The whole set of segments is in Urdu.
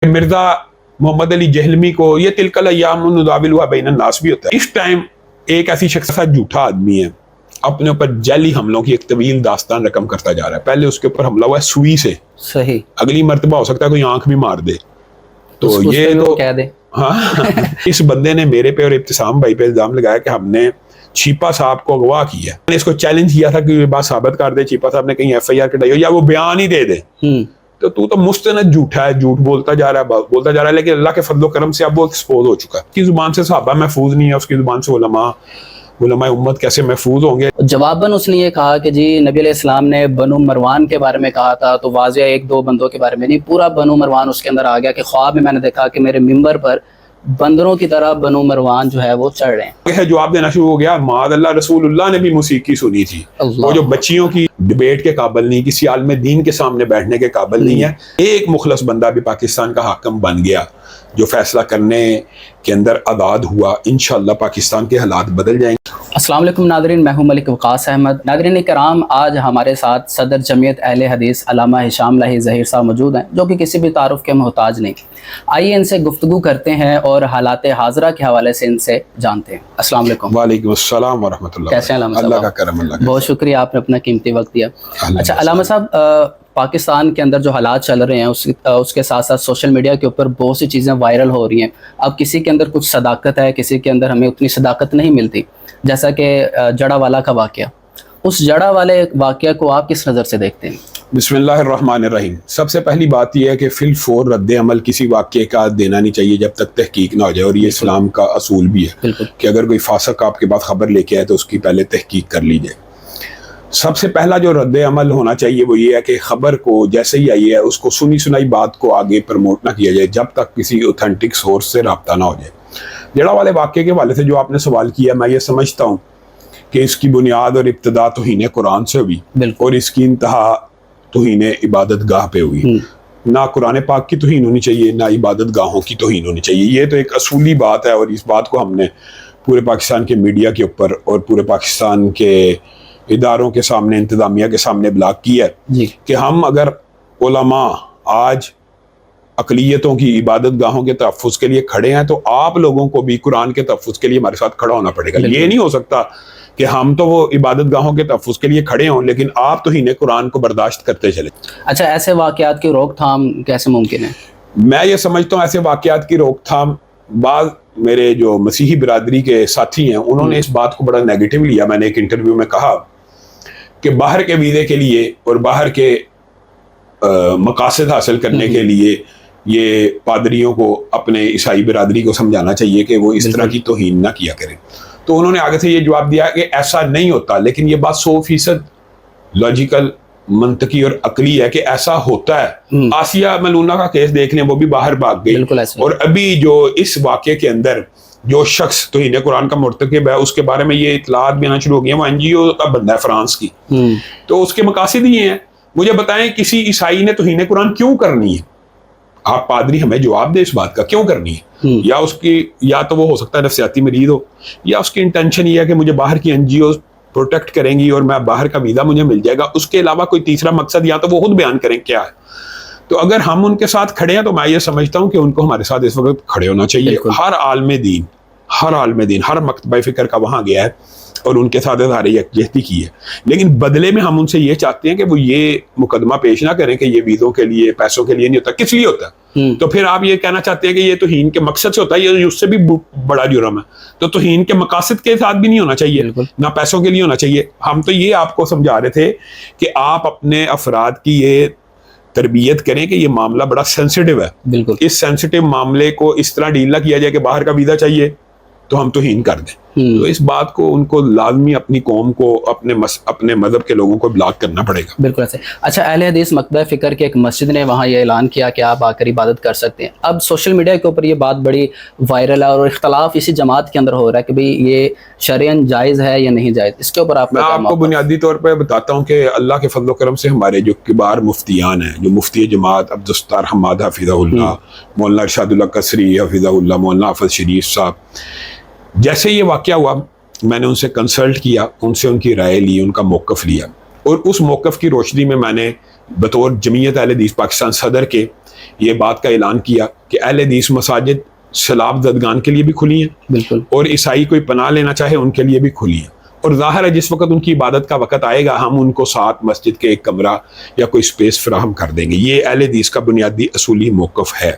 مرزا محمد علی جہلمی کو یہ تلکل ایام نداولها بین الناس بھی ہوتا ہے. اس ٹائم ایک ایسی شخص جھوٹا آدمی ہے اپنے اوپر جعلی حملوں کی ایک طویل داستان رقم کرتا جا رہا ہے. پہلے اس کے اوپر حملہ ہوا ہے سوئی سے, صحیح, اگلی مرتبہ ہو سکتا ہے کوئی آنکھ بھی مار دے. تو یہ تو کہہ دے ہاں اس بندے نے میرے پہ اور ابتسام بھائی پہ الزام لگایا کہ ہم نے چیپا صاحب کو اغوا کیا. میں نے اس کو چیلنج کیا تھا کہ یہ بات ثابت کر دے, چیپا صاحب نے کہیں ایف آئی آر کٹائی ہو یا وہ بیان ہی دے دے. تو مستند جھوٹا ہے, جھوٹ بولتا جا رہا ہے, لیکن اللہ کے فضل و کرم سے اب وہ ایکسپوز ہو چکا ہے. اس کی زبان سے صحابہ محفوظ نہیں ہے, اس کی زبان سے علماء امت کیسے محفوظ ہوں گے. جواباً اس نے یہ کہا کہ جی نبی علیہ السلام نے بنو مروان کے بارے میں کہا تھا, تو واضح ایک دو بندوں کے بارے میں نہیں, پورا بنو مروان اس کے اندر آ گیا کہ خواب میں نے دیکھا کہ میرے ممبر پر بندروں کی طرح بنو مروان جو ہے وہ چڑھ رہے ہیں. جواب دینا شروع ہو گیا, معاذ اللہ رسول اللہ نے بھی موسیقی سنی تھی. وہ جو بچیوں کی ڈبیٹ کے قابل نہیں, کسی عالم دین کے سامنے بیٹھنے کے قابل نہیں ہے. ایک مخلص بندہ بھی پاکستان کا حاکم بن گیا جو فیصلہ کرنے کے اندر آزاد ہوا. انشاءاللہ پاکستان کے حالات بدل جائیں گے. السلام علیکم ناظرین, میں ہوں ملک وقاص احمد. ناظرین کرام, آج ہمارے ساتھ صدر جمعیت اہل حدیث علامہ ہشام لاہی ظہیر صاحب موجود ہیں, جو کہ کسی بھی تعارف کے محتاج نہیں. آئیے ان سے گفتگو کرتے ہیں اور حالات حاضرہ کے حوالے سے ان سے جانتے ہیں. السلام علیکم. وعلیکم السلام ورحمۃ اللہ. کیسے ہیں علامہ صاحب؟ اللہ کا کرم. اللہ بہت شکریہ, آپ نے اپنا قیمتی وقت دیا. اچھا علامہ صاحب, پاکستان کے اندر جو حالات چل رہے ہیں اس کے ساتھ ساتھ سوشل میڈیا کے اوپر بہت سی چیزیں وائرل ہو رہی ہیں. اب کسی کے اندر کچھ صداقت ہے, کسی کے اندر ہمیں اتنی صداقت نہیں ملتی, جیسا کہ جڑا والا کا واقعہ. اس جڑا والے واقعہ کو آپ کس نظر سے دیکھتے ہیں؟ بسم اللہ الرحمن الرحیم. سب سے پہلی بات یہ ہے کہ فی الفور رد عمل کسی واقعے کا دینا نہیں چاہیے جب تک تحقیق نہ ہو جائے, اور یہ اسلام کا اصول بھی ہے کہ اگر کوئی فاسق آپ کے پاس خبر لے کے آئے تو اس کی پہلے تحقیق کر لیجیے. سب سے پہلا جو رد عمل ہونا چاہیے وہ یہ ہے کہ خبر کو جیسے ہی آئی ہے اس کو سنی سنائی بات کو آگے پروموٹ نہ کیا جائے جب تک کسی اوتھینٹک سورس سے رابطہ نہ ہو جائے. جڑا والے واقعے کے حوالے سے جو آپ نے سوال کیا, میں یہ سمجھتا ہوں کہ اس کی بنیاد اور ابتدا توہین قرآن سے ہوئی اور اس کی انتہا توہین عبادت گاہ پہ ہوئی. نہ قرآن پاک کی توہین ہونی چاہیے, نہ عبادت گاہوں کی توہین ہونی چاہیے. یہ تو ایک اصولی بات ہے, اور اس بات کو ہم نے پورے پاکستان کے میڈیا کے اوپر اور پورے پاکستان کے اداروں کے سامنے, انتظامیہ کے سامنے بلاگ کیا ہے کہ ہم اگر علماء آج اقلیتوں کی عبادت گاہوں کے تحفظ کے لیے کھڑے ہیں تو آپ لوگوں کو بھی قرآن کے تحفظ کے لیے ہمارے ساتھ کھڑا ہونا پڑے گا. یہ نہیں ہو سکتا کہ ہم تو وہ عبادت گاہوں کے تحفظ کے لیے کھڑے ہوں لیکن آپ توہین قرآن کو برداشت کرتے چلے. اچھا, ایسے واقعات کی روک تھام کیسے ممکن ہے؟ میں یہ سمجھتا ہوں ایسے واقعات کی روک تھام, بعض میرے جو مسیحی برادری کے ساتھی ہیں انہوں نے اس بات کو بڑا نیگیٹو لیا. میں نے ایک انٹرویو میں کہا کہ باہر کے ویزے کے لیے اور باہر کے مقاصد حاصل کرنے کے لیے یہ پادریوں کو اپنے عیسائی برادری کو سمجھانا چاہیے کہ وہ اس طرح کی توہین نہ کیا کریں. تو انہوں نے آگے سے یہ جواب دیا کہ ایسا نہیں ہوتا, لیکن یہ بات 100% لاجیکل, منطقی اور عقلی ہے کہ ایسا ہوتا ہے. آسیہ ملونہ کا کیس دیکھ لیں, وہ بھی باہر بھاگ گئی, اور ابھی جو اس واقعے کے اندر جو شخص توہین قرآن کا مرتکب ہے اس کے بارے میں یہ اطلاعات بھی آنا شروع ہو گئی ہیں. وہ NGO کا بندہ ہے فرانس کی, تو اس کے مقاصد یہ ہیں. مجھے بتائیں کسی عیسائی نے توہین قرآن کیوں کرنی ہے؟ آپ پادری ہمیں جواب دے اس بات کا, کیوں کرنی ہے؟ یا اس کی, یا تو وہ ہو سکتا ہے نفسیاتی مریض ہو, یا اس کی انٹینشن یہ ہے کہ مجھے باہر کی NGOs پروٹیکٹ کریں گی اور میں باہر کا ویزا مجھے مل جائے گا. اس کے علاوہ کوئی تیسرا مقصد یا تو وہ خود بیان کریں کیا ہے. تو اگر ہم ان کے ساتھ کھڑے ہیں تو میں یہ سمجھتا ہوں کہ ان کو ہمارے ساتھ اس وقت کھڑے ہونا چاہیے. ہر عالم دین ہر مکتبہ فکر کا وہاں گیا ہے اور ان کے ساتھ اظہار یکجہتی کی ہے, لیکن بدلے میں ہم ان سے یہ چاہتے ہیں کہ وہ یہ مقدمہ پیش نہ کریں کہ یہ ویزوں کے لیے, پیسوں کے لیے نہیں ہوتا. کس لیے ہوتا ہے؟ تو پھر آپ یہ کہنا چاہتے ہیں کہ یہ توہین کے مقصد سے ہوتا ہے, یہ اس سے بھی بڑا جرم ہے. تو توہین کے مقاصد کے ساتھ بھی نہیں ہونا چاہیے, نہ پیسوں کے لیے ہونا چاہیے. ہم تو یہ آپ کو سمجھا رہے تھے کہ آپ اپنے افراد کی یہ تربیت کریں کہ یہ معاملہ بڑا سینسٹیو ہے. اس سینسٹیو معاملے کو اس طرح ڈیل نہ کیا جائے کہ باہر کا ویزا چاہیے تو ہم توہین کر دیں. تو اس بات کو ان کو لازمی اپنی قوم کو, اپنے مذہب کے لوگوں کو بلاک کرنا پڑے گا. بالکل ایسے. اچھا, اہل حدیث مکتبہ فکر کے ایک مسجد نے وہاں یہ اعلان کیا کہ آپ آ کر عبادت کر سکتے ہیں. اب سوشل میڈیا کے اوپر یہ بات بڑی وائرل ہے اور اختلاف اسی جماعت کے اندر ہو رہا ہے کہ بھئی یہ شرعاً جائز ہے یا نہیں جائز. اس کے اوپر میں آپ کو بنیادی طور پہ بتاتا ہوں کہ اللہ کے فضل و کرم سے ہمارے جو کبار مفتیان ہیں, جو مفتی جماعت عبدالستار حماد حفظہ اللہ, مولانا ارشاد اللہ قصری حفظہ اللہ, مولانا حافظ شریف صاحب, جیسے یہ واقعہ ہوا میں نے ان سے کنسلٹ کیا, ان سے ان کی رائے لی, ان کا موقف لیا. اور اس موقف کی روشنی میں میں نے بطور جمعیت اہل حدیث پاکستان صدر کے یہ بات کا اعلان کیا کہ اہل حدیث مساجد سیلاب زدگان کے لیے بھی کھلی ہیں بالکل، اور عیسائی کوئی پناہ لینا چاہے ان کے لیے بھی کھلی ہیں. اور ظاہر ہے جس وقت ان کی عبادت کا وقت آئے گا ہم ان کو ساتھ مسجد کے ایک کمرہ یا کوئی سپیس فراہم کر دیں گے. یہ اہل حدیث کا بنیادی اصولی موقف ہے.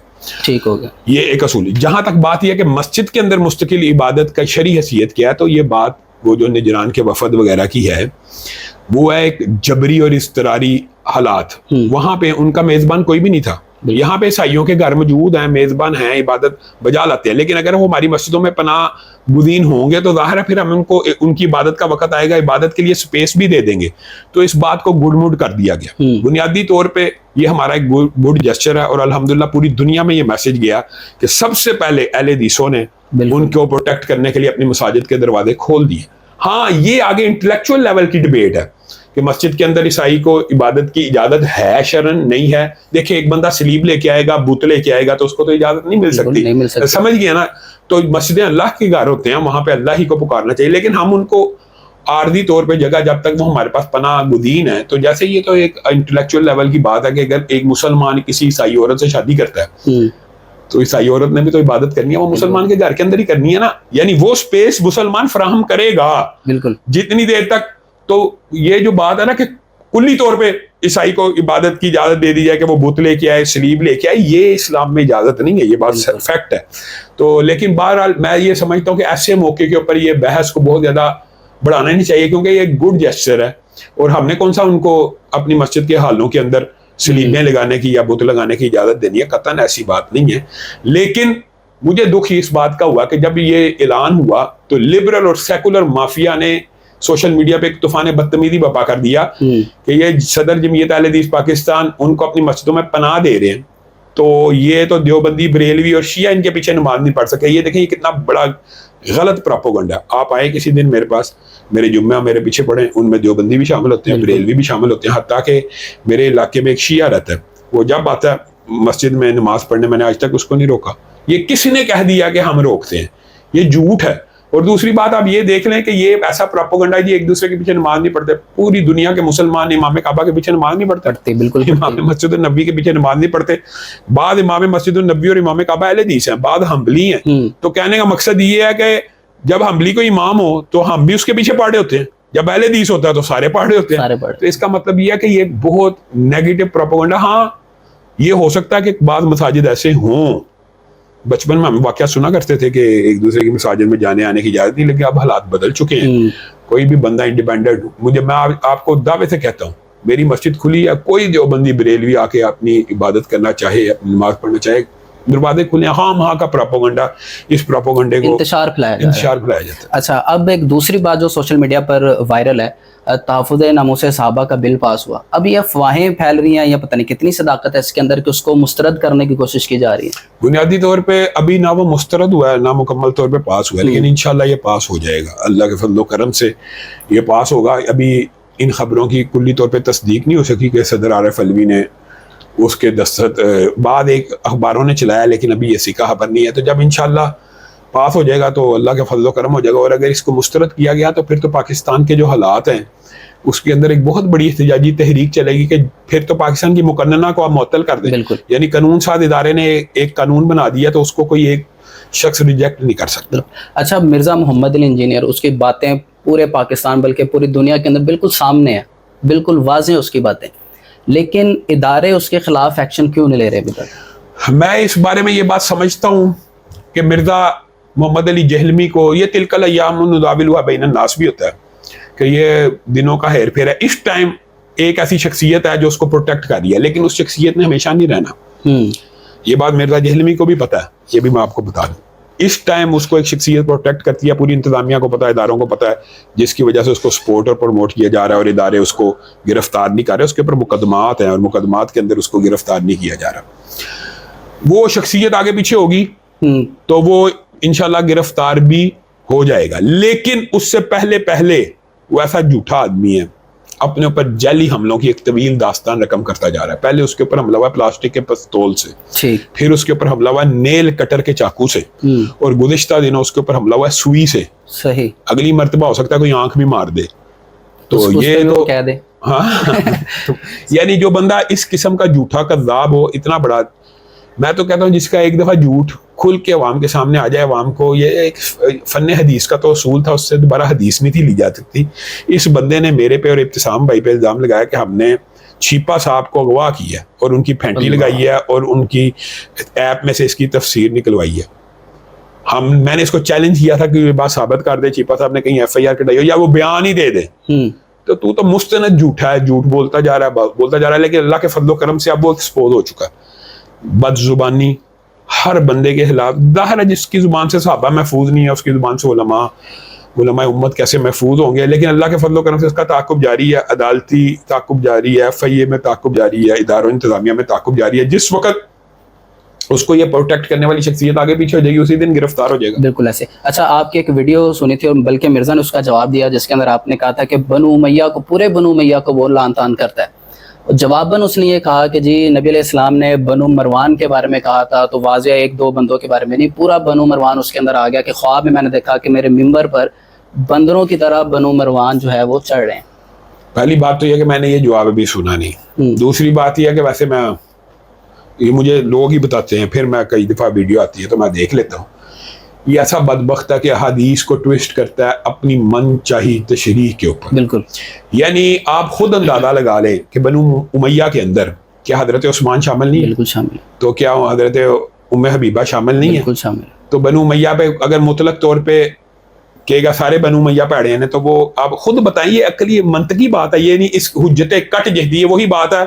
ٹھیک ہو گیا. یہ ایک اصول. جہاں تک بات یہ ہے کہ مسجد کے اندر مستقل عبادت کا شرعی حیثیت کیا ہے، تو یہ بات وہ جو نجران کے وفد وغیرہ کی ہے وہ ہے ایک جبری اور اضطراری حالات. وہاں پہ ان کا میزبان کوئی بھی نہیں تھا. یہاں پہ عیسائیوں کے گھر موجود ہیں، میزبان ہیں، عبادت بجا لاتے ہیں، لیکن اگر وہ ہماری مسجدوں میں پناہ گزین ہوں گے تو ظاہر ہے پھر ہم ان کو ان کی عبادت کا وقت آئے گا عبادت کے لیے سپیس بھی دے دیں گے. تو اس بات کو گڈ موڈ کر دیا گیا. بنیادی طور پہ یہ ہمارا ایک گڈ جسچر ہے اور الحمدللہ پوری دنیا میں یہ میسج گیا کہ سب سے پہلے اہل حدیثوں نے ان کو پروٹیکٹ کرنے کے لیے اپنی مساجد کے دروازے کھول دیے. ہاں یہ آگے انٹلیکچوئل لیول کی ڈیبیٹ ہے کہ مسجد کے اندر عیسائی کو عبادت کی اجازت ہے شرعن نہیں ہے. دیکھیں ایک بندہ سلیب لے کے آئے گا، بت لے کے آئے گا تو اس کو تو اجازت نہیں مل سکتی. سمجھ گیا نا؟ تو مسجدیں اللہ کے گھر ہوتے ہیں، وہاں پہ اللہ ہی کو پکارنا چاہیے. لیکن ہم ان کو عارضی طور پہ جگہ جب تک وہ ہمارے پاس پناہ گزین ہے، تو جیسے یہ تو ایک انٹلیکچوئل لیول کی بات ہے کہ اگر ایک مسلمان کسی عیسائی عورت سے شادی کرتا ہے تو عیسائی عورت نے بھی تو عبادت کرنی ہے، وہ مسلمان کے گھر کے اندر ہی کرنی ہے نا. یعنی وہ سپیس مسلمان فراہم کرے گا بالکل جتنی دیر تک. تو یہ جو بات ہے نا کہ کلی طور پہ عیسائی کو عبادت کی اجازت دے دی جائے کہ وہ بت لے کے آئے، سلیب لے کے آئے، یہ اسلام میں اجازت نہیں ہے. یہ بات فیکٹ ہے. تو لیکن بہرحال میں یہ سمجھتا ہوں کہ ایسے موقع کے اوپر یہ بحث کو بہت زیادہ بڑھانا نہیں چاہیے، کیونکہ یہ ایک گڈ جیسچر ہے اور ہم نے کون سا ان کو اپنی مسجد کے حالوں کے اندر سلیبیں لگانے کی یا بت لگانے کی اجازت دینی ہے. قطعاً ایسی بات نہیں ہے. لیکن مجھے دکھ اس بات کا ہوا کہ جب یہ اعلان ہوا تو لبرل اور سیکولر مافیا نے سوشل میڈیا پہ ایک طوفان بدتمیزی برپا کر دیا کہ یہ صدر جمعیت اہل حدیث پاکستان ان کو اپنی مسجدوں میں پناہ دے رہے ہیں، تو یہ تو دیوبندی، بریلوی اور شیعہ ان کے پیچھے نماز نہیں پڑھ سکے. یہ دیکھیں یہ کتنا بڑا غلط پروپیگنڈا. آپ آئے کسی دن میرے پاس، میرے جمعہ میرے پیچھے پڑھیں، ان میں دیوبندی بھی شامل ہوتے ہیں، بریلوی بھی شامل ہوتے ہیں. حتیٰ کہ میرے علاقے میں ایک شیعہ رہتا ہے، وہ جب آتا ہے مسجد میں نماز پڑھنے، میں نے آج تک اس کو نہیں روکا. یہ کس نے کہہ دیا کہ ہم روکتے ہیں؟ یہ جھوٹ ہے. اور دوسری بات آپ یہ دیکھ لیں کہ یہ ایسا پروپیگنڈا ہے جی ایک دوسرے کے پیچھے نماز نہیں پڑھتے. پوری دنیا کے مسلمان امام کعبہ کے پیچھے نماز نہیں پڑھتے، بالکل امام مسجد النبی کے پیچھے نماز نہیں پڑھتے. بعض امام مسجد النبی اور امام کعبہ اہل حدیث ہیں، بعض حنبلی ہیں. تو کہنے کا مقصد یہ ہے کہ جب حنبلی کو امام ہو تو ہم بھی اس کے پیچھے پڑھے ہوتے ہیں، جب اہل حدیث ہوتا ہے تو سارے پڑھے ہوتے ہیں. تو اس کا مطلب یہ ہے کہ یہ بہت نیگیٹو پروپیگنڈا. ہاں یہ ہو سکتا ہے کہ بعض مساجد ایسے ہوں، بچپن میں ہم واقعہ سنا کرتے تھے کہ ایک دوسرے کی مساجد میں جانے آنے کی اجازت نہیں، لیکن اب حالات بدل چکے ہیں. کوئی بھی بندہ انڈیپینڈنٹ، میں آپ کو دعوے سے کہتا ہوں میری مسجد کھلی ہے، کوئی دیوبندی بریلوی آ کے اپنی عبادت کرنا چاہے، اپنی نماز پڑھنا چاہے، دروازے کھلے ہیں. ہاں کا پروپیگنڈا، اس پروپیگنڈے کو انتشار پھیلایا جاتا ہے. اچھا، اب ایک دوسری بات جو سوشل میڈیا پر وائرل ہے، تحفظ ناموس صحابہ کا بل پاس ہوا. اب یہ افواہیں پھیل رہی ہیں یا پتہ نہیں کتنی صداقت ہے اس کے اندر کہ اس کو مسترد کرنے کی کوشش کی جا رہی ہے. بنیادی طور پہ ابھی نہ وہ مسترد ہوا ہے نہ مکمل طور پہ پاس ہوا ہے، لیکن انشاءاللہ یہ پاس ہو جائے گا. اللہ کے فضل و کرم سے یہ پاس ہوگا. ابھی ان خبروں کی کلی طور پہ تصدیق نہیں ہو سکی کہ صدر عارف علوی نے اس کے دستخط بعد ایک اخباروں نے چلایا، لیکن ابھی ایسی کا خبر نہیں ہے. تو جب انشاءاللہ پاس ہو جائے گا تو اللہ کے فضل و کرم ہو جائے گا. اور اگر اس کو مسترد کیا گیا تو پھر تو پاکستان کے جو حالات ہیں اس کے اندر ایک بہت بڑی احتجاجی تحریک چلے گی کہ پھر تو پاکستان کی مقننہ کو آپ معطل کر دیں. یعنی قانون ساز ادارے نے ایک قانون بنا دیا تو اس کو کوئی ایک شخص ریجیکٹ نہیں کر سکتا. اچھا، مرزا محمد علی انجینئر، اس کی باتیں پورے پاکستان بلکہ پوری دنیا کے اندر بالکل سامنے ہیں، بالکل واضح اس کی باتیں، لیکن ادارے اس کے خلاف ایکشن کیوں نہیں لے رہے ابھی تک؟ میں اس بارے میں یہ بات سمجھتا ہوں کہ مرزا محمد علی جہلمی کو یہ تلک الایام نداولها بین الناس بھی ہوتا ہے کہ یہ دنوں کا ہیر پھیر ہے. اس ٹائم ایک ایسی شخصیت ہے جو اس کو پروٹیکٹ کر رہی ہے، لیکن اس شخصیت نے ہمیشہ نہیں رہنا. یہ بات مرزا جہلمی کو بھی پتا ہے، یہ بھی میں آپ کو بتا دوں. اس ٹائم اس کو ایک شخصیت پروٹیکٹ کرتی ہے، پوری انتظامیہ کو پتا ہے، اداروں کو پتا ہے، جس کی وجہ سے اس کو سپورٹ اور پروموٹ کیا جا رہا ہے اور ادارے اس کو گرفتار نہیں کر رہے. اس کے اوپر مقدمات ہیں اور مقدمات کے اندر اس کو گرفتار نہیں کیا جا رہا. وہ شخصیت آگے پیچھے ہوگی تو وہ انشاءاللہ گرفتار بھی ہو جائے گا. لیکن اس سے پہلے وہ ایسا جھوٹا آدمی ہے، اپنے اوپر جعلی حملوں کی ایک طویل داستان رقم کرتا جا رہا ہے. پہلے اس کے اوپر حملہ ہوا پلاسٹک کے پستول سے، پھر اس کے اوپر حملہ ہوا نیل کٹر کے چاقو سے، اور گزشتہ دنوں اس کے اوپر حملہ ہوا سوئی سے. صحیح، اگلی مرتبہ ہو سکتا ہے کوئی آنکھ بھی مار دے. تو یہ تو کہہ دے ہاں یعنی جو بندہ اس قسم کا جھوٹا کذاب ہو اتنا بڑا، میں تو کہتا ہوں جس کا ایک دفعہ جھوٹ کھل کے عوام کے سامنے آ جائے، عوام کو یہ ایک فن حدیث کا تو اصول تھا، اس سے دوبارہ حدیث نہیں تھی لی جا سکتی. اس بندے نے میرے پہ اور ابتسام بھائی پہ الزام لگایا کہ ہم نے چھیپا صاحب کو اغوا کیا اور ان کی پھینٹی لگائی ہے اور ان کی ایپ میں سے اس کی تفسیر نکلوائی ہے. میں نے اس کو چیلنج کیا تھا کہ یہ بات ثابت کر دے چھیپا صاحب نے کہیں ایف آئی آر کٹائی ہو یا وہ بیان ہی دے دے. تو مستند جھوٹا ہے، جھوٹ بولتا جا رہا ہے، لیکن اللہ کے فضل و کرم سے اب وہ ایکسپوز ہو چکا ہے. بد زبانی ہر بندے کے خلاف، ظاہر ہے جس کی زبان سے صحابہ محفوظ نہیں ہے اس کی زبان سے علماء امت کیسے محفوظ ہوں گے. لیکن اللہ کے فضل و کرم سے اس کا تعاقب جاری ہے، عدالتی تعاقب جاری ہے، ایف آئی اے میں تعاقب جاری ہے، اداروں انتظامیہ میں تعاقب جاری ہے. جس وقت اس کو یہ پروٹیکٹ کرنے والی شخصیت آگے پیچھے ہو جائے گی اسی دن گرفتار ہو جائے گا. بالکل ایسے. اچھا آپ کی ایک ویڈیو سنی تھی اور بلکہ مرزا نے اس کا جواب دیا جس کے اندر آپ نے کہا تھا کہ بنو امیہ کو، پورے بنو امیہ کو وہ لعن طعن کرتا ہے. جواباً اس نے یہ کہا کہ جی نبی علیہ السلام نے بنو مروان کے بارے میں کہا تھا تو واضح ایک دو بندوں کے بارے میں نہیں، پورا بنو مروان اس کے اندر آ گیا کہ خواب میں نے دیکھا کہ میرے ممبر پر بندروں کی طرح بنو مروان جو ہے وہ چڑھ رہے ہیں. پہلی بات تو یہ کہ میں نے یہ جواب ابھی سنا نہیں. دوسری بات یہ ہے کہ ویسے یہ مجھے لوگ ہی بتاتے ہیں، پھر میں کئی دفعہ ویڈیو آتی ہے تو میں دیکھ لیتا ہوں. یہ ایسا بدبخت ہے کہ حدیث کو ٹویسٹ کرتا ہے اپنی من چاہی تشریح کے اوپر. بالکل. یعنی آپ خود اندازہ لگا لیں کہ بنو امیہ کے اندر کیا حضرت عثمان شامل نہیں ہے؟ بالکل شامل. تو کیا حضرت ام حبیبہ شامل نہیں ہے؟ بالکل شامل. تو بنو امیہ پہ اگر مطلق طور پہ کہے گا سارے بنو امیہ پیڑے ہیں تو وہ آپ خود بتائیے عقلی منطقی بات ہے. یہ نہیں اس حجت کٹ جہدی ہے. وہی بات ہے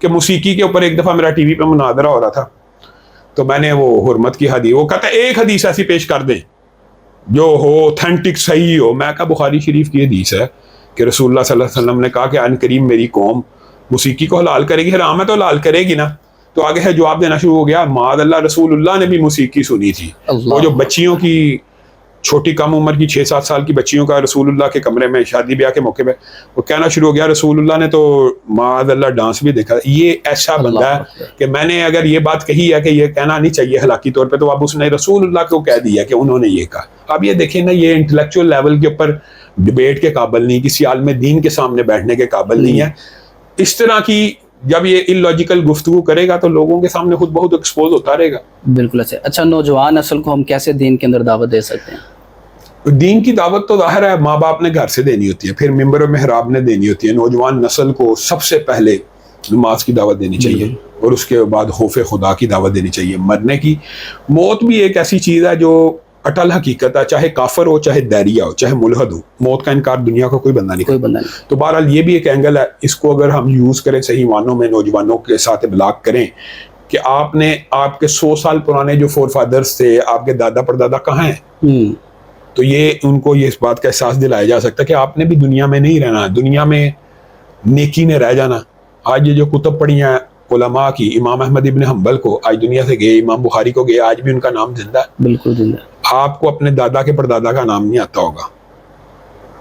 کہ موسیقی کے اوپر ایک دفعہ میرا ٹی وی پہ مناظرہ ہو رہا تھا تو میں نے وہ حرمت کی حدیث، وہ کہتا ہے ایک حدیث ایسی پیش کر دیں جو ہو اوتھینٹک صحیح ہو. میں کہا بخاری شریف کی حدیث ہے کہ رسول اللہ صلی اللہ علیہ وسلم نے کہا کہ ان قریب میری قوم موسیقی کو حلال کرے گی. حرام ہے تو حلال کرے گی نا. تو آگے ہے جواب دینا شروع ہو گیا، معاذ اللہ رسول اللہ نے بھی موسیقی سنی تھی. وہ جو بچیوں کی چھوٹی کم عمر کی 6-7 سال کی بچیوں کا رسول اللہ کے کمرے میں شادی بیاہ کے موقع پہ وہ کہنا شروع ہو گیا رسول اللہ نے تو معاذ اللہ ڈانس بھی دیکھا. یہ ایسا بندہ ہے کہ میں نے اگر یہ بات کہی ہے کہ یہ کہنا نہیں چاہیے ہلاکی طور پہ تو اب اس نے رسول اللہ کو کہہ دیا کہ انہوں نے یہ کہا. اب یہ دیکھیں نا، یہ انٹلیکچوئل لیول کے اوپر ڈیبیٹ کے قابل نہیں، کسی عالم دین کے سامنے بیٹھنے کے قابل نہیں ہے. اس طرح کی جب یہ ان لاجیکل گفتگو کرے گا تو لوگوں کے سامنے خود بہت ایکسپوز ہوتا رہے گا. بالکل. اچھا نوجوان نسل کو ہم کیسے دین کے اندر دعوت دے سکتے ہیں؟ دین کی دعوت تو ظاہر ہے ماں باپ نے گھر سے دینی ہوتی ہے، پھر ممبر و محراب نے دینی ہوتی ہے. نوجوان نسل کو سب سے پہلے نماز کی دعوت دینی چاہیے اور اس کے بعد خوف خدا کی دعوت دینی چاہیے. مرنے کی موت بھی ایک ایسی چیز ہے جو اٹل حقیقت ہے، چاہے کافر ہو، چاہے داریہ ہو، چاہے ملحد ہو. موت کا انکار دنیا کا کوئی بندہ نہیں کرتا. تو بہرحال یہ بھی ایک اینگل ہے، اس کو اگر ہم یوز کریں صحیح معنوں میں نوجوانوں کے ساتھ ابلاغ کریں کہ آپ نے آپ کے 100 سال پرانے جو فور فادرز تھے، آپ کے دادا پردادا کہاں ہیں، تو یہ ان کو یہ اس بات کا احساس دلایا جا سکتا ہے کہ آپ نے بھی دنیا میں نہیں رہنا، دنیا میں نیکی نے رہ جانا. آج یہ جو کتب پڑھی ہیں علماء کی، امام احمد ابن حنبل کو آج دنیا سے گئے، امام بخاری کو گئے، آج بھی ان کا نام زندہ ہے. بالکل زندہ. آپ کو اپنے دادا کے پردادا کا نام نہیں آتا ہوگا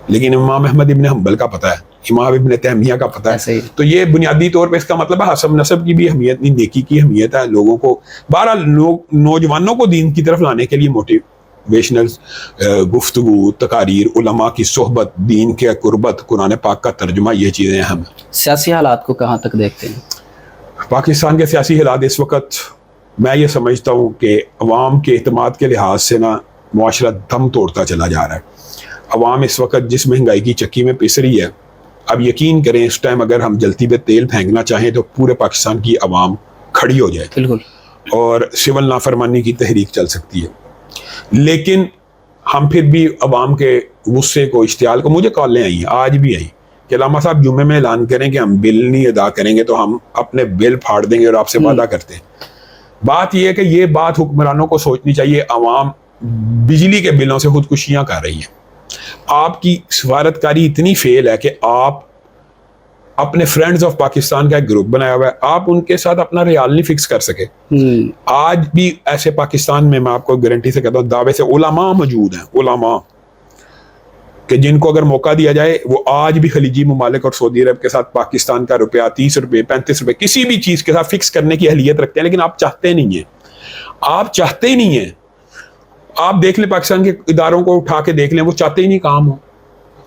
لیکن امام احمد ابن حنبل کا پتہ ہے، امام ابن تیمیہ کا پتہ ہے. تو یہ بنیادی طور پہ اس کا مطلب ہے حسب نسب کی بھی اہمیت نہیں، نیکی کی اہمیت ہے. لوگوں کو بہرحال نوجوانوں کو دین کی طرف لانے کے لیے موٹیویشنل گفتگو، تقاریر، علماء کی صحبت، دین کے قربت، قرآن پاک کا ترجمہ، یہ چیزیں اہم ہیں. سیاسی حالات کو کہاں تک دیکھتے ہیں؟ پاکستان کے سیاسی حالات اس وقت میں یہ سمجھتا ہوں کہ عوام کے اعتماد کے لحاظ سے نا معاشرہ دم توڑتا چلا جا رہا ہے. عوام اس وقت جس مہنگائی کی چکی میں پس رہی ہے، اب یقین کریں اس ٹائم اگر ہم جلتی پہ تیل پھینکنا چاہیں تو پورے پاکستان کی عوام کھڑی ہو جائے. بالکل. اور سول نافرمانی کی تحریک چل سکتی ہے. لیکن ہم پھر بھی عوام کے غصے کو، اشتعال کو، مجھے کالیں آئی ہیں، آج بھی آئی کہ علامہ صاحب جمعے میں اعلان کریں کہ ہم بل نہیں ادا کریں گے تو ہم اپنے بل پھاڑ دیں گے اور آپ سے وعدہ کرتے ہیں. بات یہ ہے کہ یہ بات حکمرانوں کو سوچنی چاہیے. عوام بجلی کے بلوں سے خودکشیاں کر رہی ہیں. آپ کی سفارتکاری اتنی فیل ہے کہ آپ اپنے فرینڈز آف پاکستان کا ایک گروپ بنایا ہوا ہے، آپ ان کے ساتھ اپنا ریال نہیں فکس کر سکے. آج بھی ایسے پاکستان میں آپ کو گارنٹی سے کہتا ہوں دعوے سے علماء موجود ہیں، علماء کہ جن کو اگر موقع دیا جائے وہ آج بھی خلیجی ممالک اور سعودی عرب کے ساتھ پاکستان کا روپیہ 30 روپے 35 روپے کسی بھی چیز کے ساتھ فکس کرنے کی اہلیت رکھتے ہیں. لیکن آپ چاہتے نہیں ہیں، آپ چاہتے ہی نہیں ہیں. آپ دیکھ لیں پاکستان کے اداروں کو اٹھا کے دیکھ لیں، وہ چاہتے ہی نہیں کام ہو.